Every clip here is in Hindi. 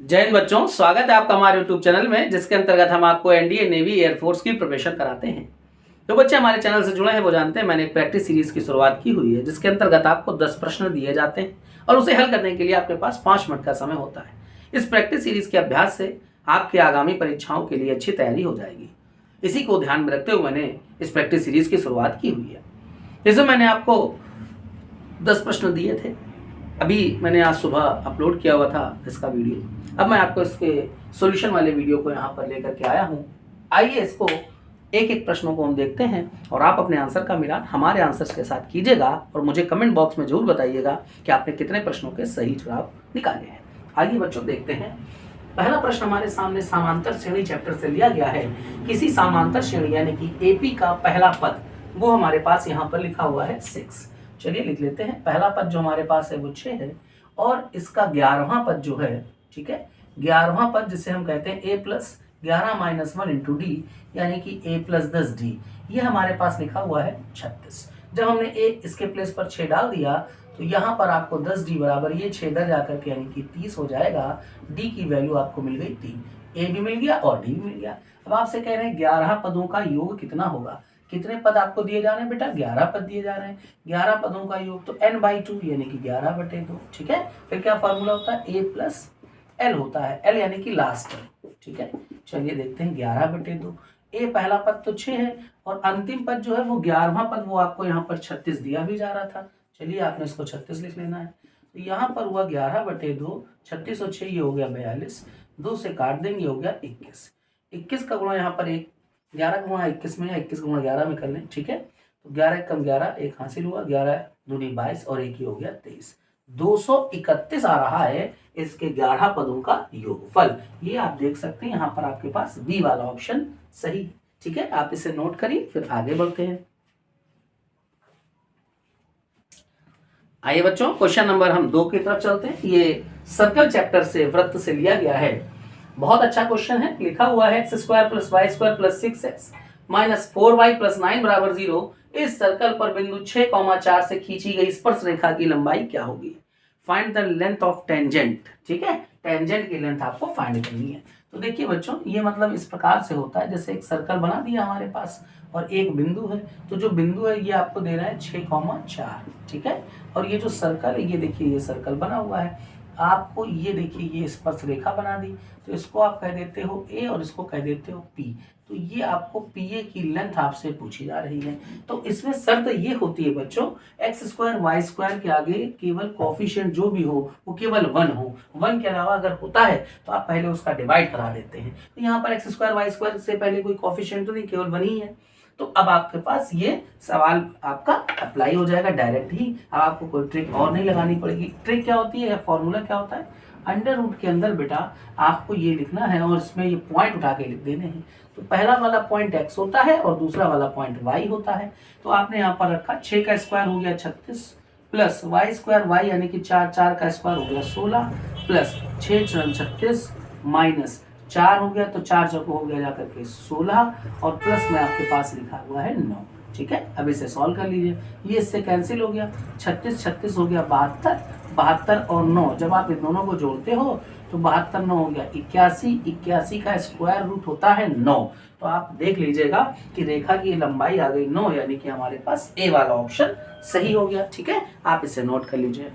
जय हिंद बच्चों, स्वागत है आपका हमारे YouTube चैनल में, जिसके अंतर्गत हम आपको एनडीए, नेवी, एयरफोर्स की प्रिपरेशन कराते हैं। जो बच्चे हमारे चैनल से जुड़े हैं वो जानते हैं मैंने एक प्रैक्टिस सीरीज की शुरुआत की हुई है, जिसके अंतर्गत आपको 10 प्रश्न दिए जाते हैं और उसे हल करने के लिए आपके पास 5 मिनट का समय होता है। इस प्रैक्टिस सीरीज के अभ्यास से आपकी आगामी परीक्षाओं के लिए अच्छी तैयारी हो जाएगी। इसी को ध्यान में रखते हुए मैंने इस प्रैक्टिस सीरीज की शुरुआत की हुई है। जैसे मैंने आपको 10 प्रश्न दिए थे, अभी मैंने आज सुबह अपलोड किया हुआ था इसका वीडियो। अब मैं आपको इसके सॉल्यूशन वाले वीडियो को यहाँ पर लेकर के आया हूँ। आइए इसको एक एक प्रश्नों को हम देखते हैं और आप अपने आंसर का मिलान हमारे आंसर्स के साथ कीजिएगा और मुझे कमेंट बॉक्स में जरूर बताइएगा कि आपने कितने प्रश्नों के सही जवाब निकाले हैं। आइए बच्चों देखते हैं। पहला प्रश्न हमारे सामने समांतर श्रेणी चैप्टर से लिया गया है। किसी समांतर श्रेणी यानी कि एपी का पहला पद वो हमारे पास यहाँ पर लिखा हुआ है 6। चलिए लिख लेते हैं। पहला पद जो हमारे पास है वो 6 है और इसका 11वां पद जो है, ठीक है, 11वां पद जिसे हम कहते हैं a plus 11 minus 1 into D यानी कि a प्लस 10 डी, ये हमारे पास लिखा हुआ है 36। जब हमने a इसके प्लेस पर 6 डाल दिया तो यहाँ पर आपको 10 डी बराबर ये 6 इधर जाकर के यानी कि 30 हो जाएगा। d की वैल्यू आपको मिल गई 3, a भी मिल गया और d भी मिल गया। अब आपसे कह रहे हैं 11 पदों का योग कितना होगा। कितने पद आपको दिए जा रहे हैं बेटा? 11 पद दिए जा रहे हैं। 11 पदों का योग तो n/2 यानी कि 11/2, ठीक है। फिर क्या फॉर्मूला होता है? a प्लस l होता है, l यानी कि लास्ट, ठीक है। चलिए देखते हैं 11/2। a पहला पद तो 6 है और अंतिम पद जो है वो 11वां पद वो आपको यहाँ पर 36 दिया भी जा रहा था। चलिए आपने इसको 36 लिख लेना है। तो यहाँ पर हुआ 11/2, 36 और 6 ये हो गया 42, 2 से काट देंगे हो गया 21। 21 का गुणा यहाँ पर 11 का गुणा 21 में या 21 का गुणा 11 में कर लें, ठीक है। तो 11 कम 11 एक हासिल हुआ, 11 दूनी 22 और एक ही हो गया 23। 231 आ रहा है इसके 11 पदों का योगफल। ये आप देख सकते हैं यहाँ पर आपके पास बी वाला ऑप्शन सही, ठीक है। आप इसे नोट करिए, फिर आगे बढ़ते हैं। आइए बच्चों क्वेश्चन नंबर हम 2 की तरफ चलते हैं। ये सर्कल चैप्टर से वृत्त से लिया गया है। बहुत अच्छा क्वेश्चन है। लिखा हुआ है x² + y² + 6x - 4y + 9 बराबर 0। इस सर्कल पर बिंदु 6,4 से खींची गई स्पर्श रेखा की लंबाई क्या होगी? Find the length of tangent, ठीक है। टेंजेंट की लेंथ आपको फाइंड करनी है। तो देखिए बच्चों, ये मतलब इस प्रकार से होता है, जैसे एक सर्कल बना दिया हमारे पास और एक बिंदु है। तो जो बिंदु है ये आपको दे रहा है 6,4, ठीक है। और ये जो सर्कल है ये देखिए ये सर्कल बना हुआ है। आपको ये देखिए ये स्पर्श रेखा बना दी, तो इसको आप कह देते हो a और इसको कह देते हो p। तो ये आपको PA की लेंथ आपसे पूछी जा रही है। तो इसमें शर्त ये होती है बच्चों, x² y² के आगे केवल कोफिशिएंट जो भी हो वो केवल 1 हो। 1 के अलावा अगर होता है तो आप पहले उसका डिवाइड करा देते हैं। तो यहाँ पर x² y² से पहले कोई कोफिशिएंट तो नहीं, केवल 1 ही है। तो अब आपके पास ये सवाल आपका अप्लाई हो जाएगा डायरेक्ट ही। अब आपको कोई ट्रिक और नहीं लगानी पड़ेगी। ट्रिक क्या होती है या फॉर्मूला क्या होता है? अंडर रूट के अंदर बेटा आपको ये लिखना है और इसमें ये पॉइंट उठा के लिख देने हैं। तो पहला वाला पॉइंट x होता है और दूसरा वाला पॉइंट y होता है। तो आपने यहाँ पर रखा 6 का स्क्वायर हो गया 36 प्लस y² y यानी कि 4 का स्क्वायर हो गया 16 प्लस 6 × 36 माइनस 4 हो गया, तो 4 चौको हो गया जाकर के 16 और प्लस में आपके पास लिखा हुआ है 9, ठीक है। अब इसे सॉल्व कर लीजिए। ये इससे कैंसिल हो गया, 36 हो गया 72, 72 और 9 जब आप इन दोनों को जोड़ते हो तो 72 9 हो गया 81, 81 का स्क्वायर रूट होता है 9। तो आप देख लीजिएगा कि रेखा की लंबाई आ गई 9, यानी कि हमारे पास ए वाला ऑप्शन सही हो गया, ठीक है। आप इसे नोट कर लीजिए।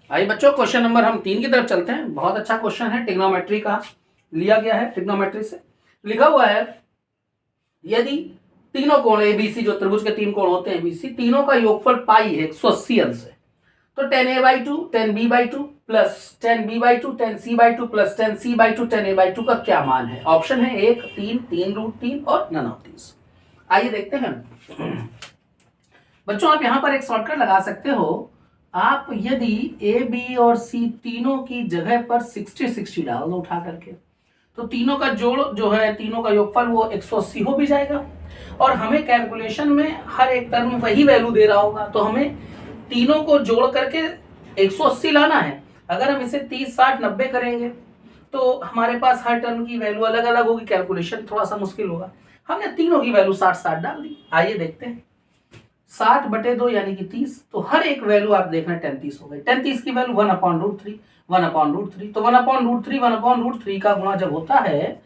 आइए बच्चों क्वेश्चन नंबर हम 3 की तरफ चलते हैं। बहुत अच्छा क्वेश्चन है, ट्रिग्नोमेट्री का लिया गया है। ट्रिग्नोमेट्री से लिखा हुआ है यदि तीनों कोण एबीसी, जो त्रिभुज के 3 कोण होते हैं एबीसी, तीनों का योगफल पाई है 180 अंश है, तो tan a/2 tan b/2 plus tan b/2 tan c/2 plus tan c/2 tan a/2 का क्या मान है? ऑप्शन है 1 3 3√3 और none of these। आइए देखते हैं बच्चों। आप यहाँ पर एक शॉर्टकट लगा सकते हो। आप यदि ए बी और सी तीनों की जगह पर 60 डाल दो उठा करके, तो तीनों का जोड़ जो है, तीनों का योगफल वो 180 हो भी जाएगा और हमें कैलकुलेशन में हर एक टर्म वही वैल्यू दे रहा होगा। तो हमें तीनों को जोड़ करके 180 लाना है। अगर हम इसे 30 60 90 करेंगे तो हमारे पास हर टर्म की वैल्यू अलग अलग होगी, कैलकुलेशन थोड़ा सा मुश्किल होगा। हमने तीनों की वैल्यू 60 60 डाल दी। आइए देखते हैं 60/2 यानी कि 30, तो हर एक वैल्यू आप देखना 10 30 हो गई। 10 30 की वैल्यू 1/√3, 1/√3, तो 1/√3 1/√3 का गुणा जब होता है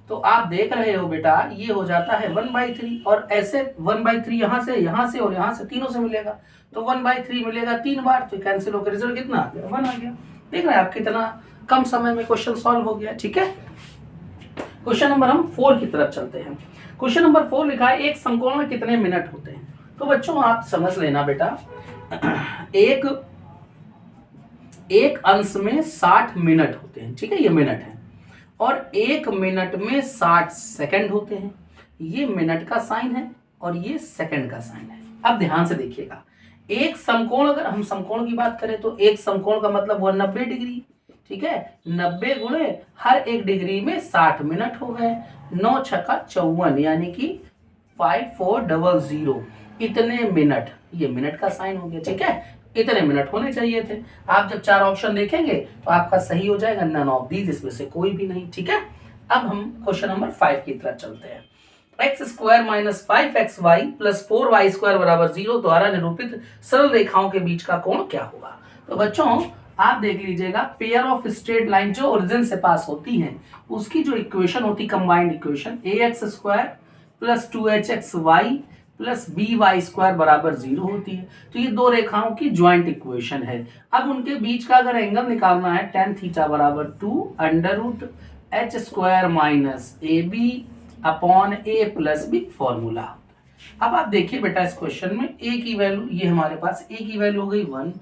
तो आप देख रहे हो बेटा ये हो जाता है 1/3, और ऐसे 1/3 यहाँ से और यहाँ से तीनों से मिलेगा, तो 1/3 मिलेगा 3 बार, तो कैंसिल होकर रिजल्ट कितना आ गया 1 आ गया। देख रहे हैं आप कितना कम समय में क्वेश्चन सॉल्व हो गया। ठीक है, क्वेश्चन नंबर हम 4 की तरफ चलते हैं। क्वेश्चन नंबर 4 लिखा है एक समकोण में कितने मिनट होते हैं। तो बच्चों आप समझ लेना बेटा, एक अंश में 60 मिनट होते हैं। ठीक है, ये मिनट है, और 1 मिनट में 60 सेकंड होते हैं। ये मिनट का साइन है और ये सेकंड का साइन है। अब ध्यान से देखिएगा, एक समकोण, अगर हम समकोण की बात करें तो एक समकोण का मतलब हुआ 90 डिग्री। ठीक है, 90 गुणे हर एक डिग्री में 60 मिनट हो गए, 9 छक्का 54 यानी कि 5400 इतने मिनट, ये मिनट का साइन हो गया। ठीक है, इतने मिनट होने चाहिए थे। आप जब 4 ऑप्शन देखेंगे तो आपका सही हो जाएगा नन ऑफ दीज, इसमें से कोई भी नहीं। ठीक है, अब हम क्वेश्चन नंबर 5 की तरफ चलते हैं। x² - 5xy + 4y² = 0 द्वारा निरूपित सरल रेखाओं के बीच का कोण क्या होगा। तो बच्चों आप देख लीजिएगा, पेयर ऑफ स्ट्रेट लाइन जो ओरिजिन से पास होती हैं उसकी जो इक्वेशन होती है combined equation, ax² + 2hxy + by² = 0 होती है। तो ये दो रेखाओं की ज्वाइंट इक्वेशन है। अब उनके बीच का अगर एंगल निकालना है tan θ = 2 √h² - ab/a + b formula. अब आप देखिए बेटा इस क्वेश्चन में a की वैल्यू, ये हमारे पास a की वैल्यू हो गई 1,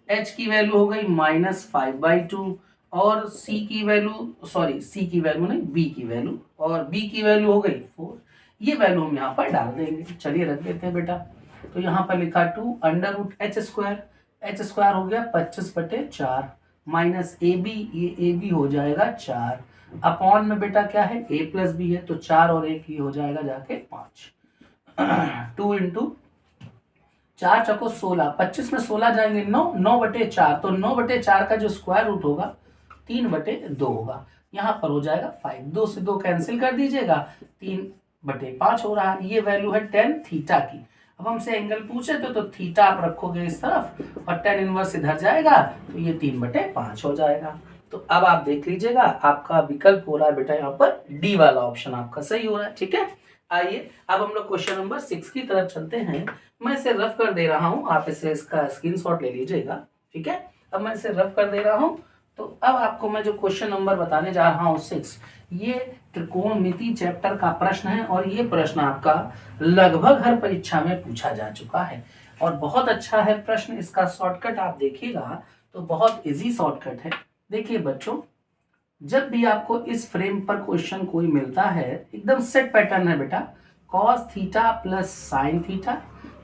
h की वैल्यू हो गई -5/2, और c की वैल्यू नहीं, b की वैल्यू, और b की वैल्यू हो गई 4। ये वैल्यू हम यहाँ पर डाल देंगे। चलिए रख देते हैं बेटा, तो यहाँ पर लिखा 2 √h², h² हो गया 25/4 माइनस ab, ये ab हो जाएगा 4, अपॉन में बेटा क्या है a + b है, तो 4 और 1 ये हो जाएगा जाके 5। 2 × 4 चौको 16, 25 में 16 जाएंगे 9, 9/4, तो 9/4 का जो स्क्वायर रूट होगा 3/2 होगा। यहाँ पर हो जाएगा 5, 2 से 2 कैंसिल कर दीजिएगा, 3/5 हो रहा है। ये वैल्यू है tan θ की। अब हमसे एंगल पूछे तो थीटा आप रखोगे इस तरफ और tan इनवर्स इधर जाएगा, तो ये 3/5 हो जाएगा। तो अब आप देख लीजिएगा आपका विकल्प हो रहा है बेटा यहाँ पर डी वाला ऑप्शन आपका सही हो रहा है। ठीक है, आइए अब हम लोग क्वेश्चन नंबर 6 की तरफ चलते हैं। मैं इसे रफ कर दे रहा हूँ, आप इसे इसका स्क्रीनशॉट ले लीजिएगा। ठीक है, अब मैं इसे रफ कर दे रहा हूँ। तो अब आपको मैं जो क्वेश्चन नंबर बताने जा रहा हूँ 6, ये त्रिकोणमिति चैप्टर का प्रश्न है, और ये प्रश्न आपका लगभग हर परीक्षा में पूछा जा चुका है और बहुत अच्छा है प्रश्न। इसका शॉर्टकट आप देखिएगा तो बहुत इजी शॉर्टकट है। देखिए बच्चों, जब भी आपको इस फ्रेम पर क्वेश्चन कोई मिलता है, एकदम सेट पैटर्न है बेटा, cos θ + sin θ,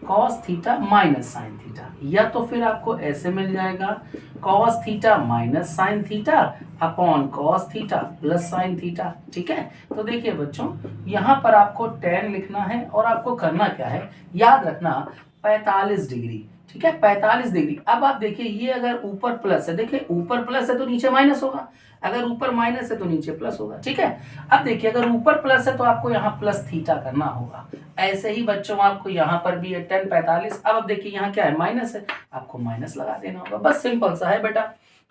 cos θ - sin θ, या तो फिर आपको ऐसे मिल जाएगा cos θ - sin θ upon cos θ + sin θ। ठीक है, तो देखिए बच्चों यहाँ पर आपको tan लिखना है और आपको करना क्या है, याद रखना 45 डिग्री। ठीक है, 45 डिग्री। अब आप देखिए ये अगर ऊपर प्लस है, देखिए ऊपर प्लस है तो नीचे माइनस होगा, अगर ऊपर माइनस है तो नीचे प्लस होगा। ठीक है, अब देखिए अगर ऊपर प्लस है तो आपको यहाँ प्लस थीटा करना होगा। ऐसे ही बच्चों आपको यहाँ पर भी है tan 45। अब देखिए यहाँ क्या है, माइनस है, आपको माइनस लगा देना होगा, बस सिंपल सा है बेटा।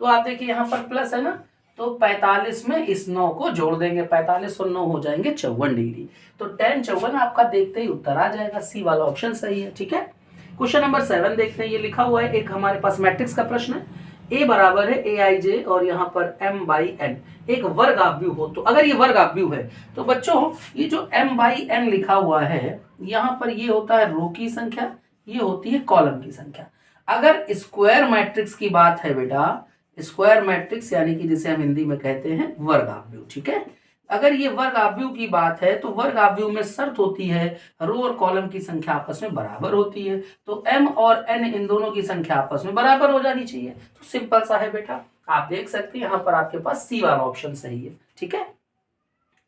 तो आप देखिए यहाँ पर प्लस है ना, तो 45 में इस 9 को जोड़ देंगे, 45 और 9 हो जाएंगे 54 डिग्री। तो tan 54 आपका देखते ही उत्तर आ जाएगा, सी वाला ऑप्शन सही है। ठीक है, क्वेश्चन नंबर 7 देखते हैं। ये लिखा हुआ है, एक हमारे पास मैट्रिक्स का प्रश्न है, A बराबर है aij और यहाँ पर m/n एक वर्ग आव्यूह हो। तो अगर ये वर्ग आव्यूह है तो बच्चों ये जो m/n लिखा हुआ है, यहाँ पर ये होता है रो की संख्या, ये होती है कॉलम की संख्या। अगर स्क्वायर मैट्रिक्स की बात है बेटा, स्क्वायर मैट्रिक्स यानी कि जिसे हम हिंदी में कहते हैं वर्ग आव्यूह। ठीक है, अगर ये वर्ग आव्यूह की बात है तो वर्ग आव्यूह में शर्त होती है रो और कॉलम की संख्या आपस में बराबर होती है, तो m और n इन दोनों की संख्या आपस में बराबर हो जानी चाहिए। तो सिंपल सा है बेटा, आप देख सकते हैं यहाँ पर आपके पास सी वाला ऑप्शन सही है। ठीक है,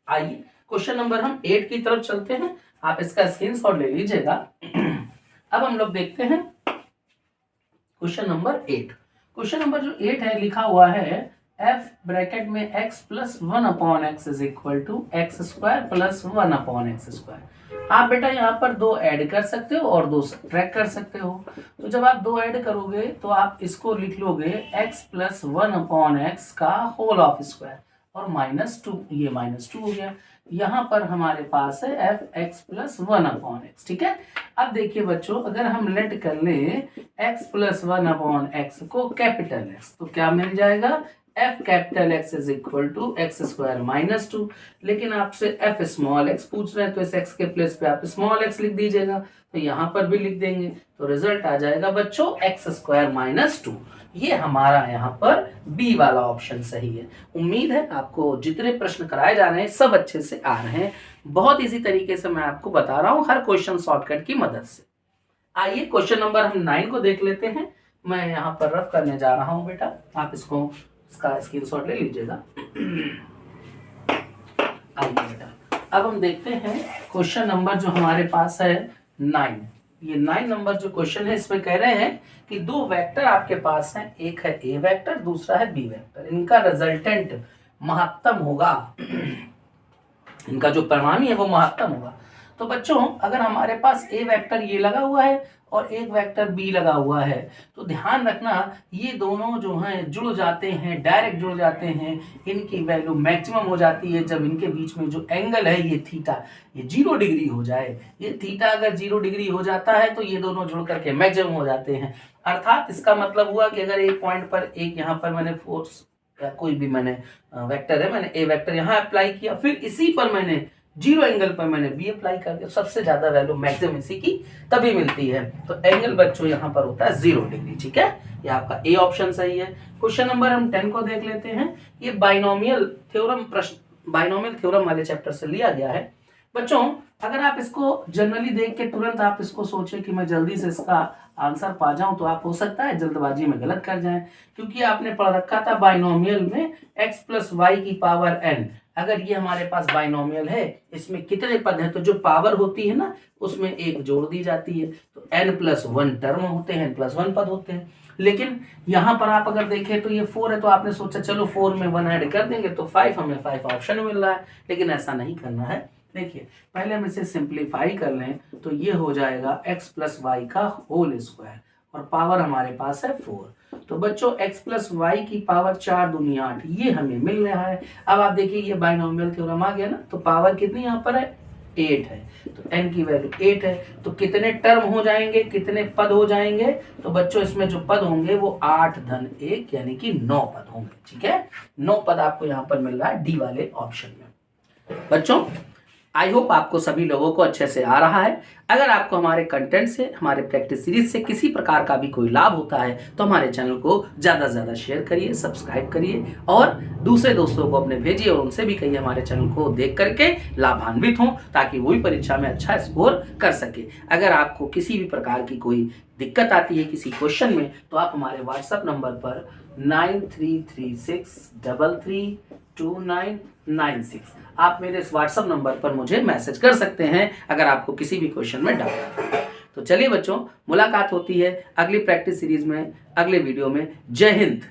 आइए क्वेश्चन नंबर हम 8 की तरफ चलते हैं, आप इसका स्क्रीनशॉट ले लीजिएगा। अब हम लोग देखते हैं क्वेश्चन नंबर 8। क्वेश्चन नंबर जो 8 है लिखा हुआ है एफ ब्रैकेट में x plus 1/x is equal to x square plus 1/x square. आप बेटा यहाँ पर 2 ऐड कर सकते हो और 2 सब्ट्रैक्ट कर सकते हो। तो जब आप 2 ऐड करोगे तो आप इसको लिख लोगे x प्लस 1/x का होल ऑफ स्क्वायर और -2, ये -2 हो गया। यहाँ पर हमारे पास है एफ एक्स प्लस 1/x, ठीक है। अब देखिए बच्चों, अगर हम लेट कर ले x प्लस 1/x को कैपिटल x, तो क्या मिल जाएगा, F capital x is equal to x square -2। लेकिन आपसे एफ स्मॉल एक्स पूछ रहे हैं तो इस एक्स के प्लेस पे आप स्मॉल एक्स लिख दीजिएगा, तो यहाँ पर भी लिख देंगे, तो रिजल्ट आ जाएगा बच्चों एक्स स्क्वायर -2। ये हमारा यहाँ पर बी वाला ऑप्शन सही है। उम्मीद है आपको जितने प्रश्न कराए जा रहे हैं सब अच्छे से आ रहे हैं। बहुत इसी तरीके से मैं आपको बता रहा हूँ, हर क्वेश्चन शॉर्टकट की मदद से। आइए क्वेश्चन नंबर हम 9 को देख लेते हैं। मैं यहाँ पर रफ करने जा रहा हूँ बेटा, आप इसका स्क्रीनशॉट ले लीजिएगा। आइए बेटा, अब हम देखते हैं क्वेश्चन नंबर जो हमारे पास है 9। ये 9 नंबर जो क्वेश्चन है, इसमें कह रहे हैं कि 2 वेक्टर आपके पास हैं, एक है ए वेक्टर, दूसरा है बी वेक्टर। इनका रिजल्टेंट महत्तम होगा, इनका जो परिणामी है वो महत्तम होगा। तो बच्चों, अगर हमारे पास ए वेक्टर ये लगा हुआ है और एक वेक्टर बी लगा हुआ है, तो ध्यान रखना ये दोनों जो हैं जुड़ जाते हैं, डायरेक्ट जुड़ जाते हैं। इनकी वैल्यू मैक्सिमम हो जाती है जब इनके बीच में जो एंगल है ये थीटा, ये 0 डिग्री हो जाए। ये थीटा अगर 0 डिग्री हो जाता है तो ये दोनों जुड़ करके मैक्सिमम हो जाते हैं। अर्थात इसका मतलब हुआ कि अगर एक पॉइंट पर, एक यहाँ पर मैंने फोर्स या कोई भी मैंने वेक्टर है, मैंने ए वेक्टर यहाँ अप्लाई किया, फिर इसी पर मैंने 0 एंगल पर मैंने बी अप्लाई कर दिया, सबसे ज्यादा वैल्यू मैक्सिमम इसी की तभी मिलती है। तो एंगल बच्चों यहाँ पर होता है 0 डिग्री, ठीक है। ये आपका ए ऑप्शन सही है। क्वेश्चन नंबर हम 10 को देख लेते हैं। ये बाइनोमियल थ्योरम प्रश्न, बाइनोमियल थ्योरम वाले चैप्टर से लिया गया है। बच्चों, अगर आप इसको जनरली देख के तुरंत आप इसको सोचे कि मैं जल्दी से इसका आंसर पा जाऊं, तो आप हो सकता है जल्दबाजी में गलत कर जाएं, क्योंकि आपने पढ़ रखा था बाइनोमियल में x प्लस वाई की पावर n। अगर ये हमारे पास बाइनोमियल है, इसमें कितने पद हैं, तो जो पावर होती है ना उसमें एक जोड़ दी जाती है, तो n+1 टर्म होते हैं, n+1 पद होते हैं। लेकिन यहाँ पर आप अगर देखें तो ये 4 है, तो आपने सोचा चलो 4 में 1 ऐड कर देंगे तो 5, हमें 5 ऑप्शन मिल रहा है। लेकिन ऐसा नहीं करना है। देखिए, पहले हम इसे सिंप्लीफाई कर लें तो ये हो जाएगा x प्लस वाई का होल स्क्वायर और पावर हमारे पास है 4। तो बच्चों x प्लस वाई की पावर 4 दूनी 8, ये हमें मिल रहा है। अब आप देखिए ये बाइनोमियल थ्योरम आ गया ना, तो पावर कितनी यहाँ पर है, 8 है, तो n की वैल्यू 8 है। तो कितने टर्म हो जाएंगे, कितने पद हो जाएंगे, तो बच्चों इसमें जो पद होंगे वो 8 धन 1 यानी कि 9 पद होंगे, ठीक है। 9 पद आपको यहाँ पर मिल रहा है डी वाले ऑप्शन में। बच्चों, आई होप आपको सभी लोगों को अच्छे से आ रहा है। अगर आपको हमारे कंटेंट से, हमारे प्रैक्टिस सीरीज से किसी प्रकार का भी कोई लाभ होता है तो हमारे चैनल को ज़्यादा से ज़्यादा शेयर करिए, सब्सक्राइब करिए और दूसरे दोस्तों को अपने भेजिए और उनसे भी कहिए हमारे चैनल को देख करके लाभान्वित हों, ताकि वो भी परीक्षा में अच्छा स्कोर कर सके। अगर आपको किसी भी प्रकार की कोई दिक्कत आती है किसी क्वेश्चन में, तो आप हमारे व्हाट्सएप नंबर पर 9336332996 आप मेरे इस व्हाट्सएप नंबर पर मुझे मैसेज कर सकते हैं अगर आपको किसी भी क्वेश्चन में डाउट है। तो चलिए बच्चों, मुलाकात होती है अगली प्रैक्टिस सीरीज में, अगले वीडियो में। जय हिंद।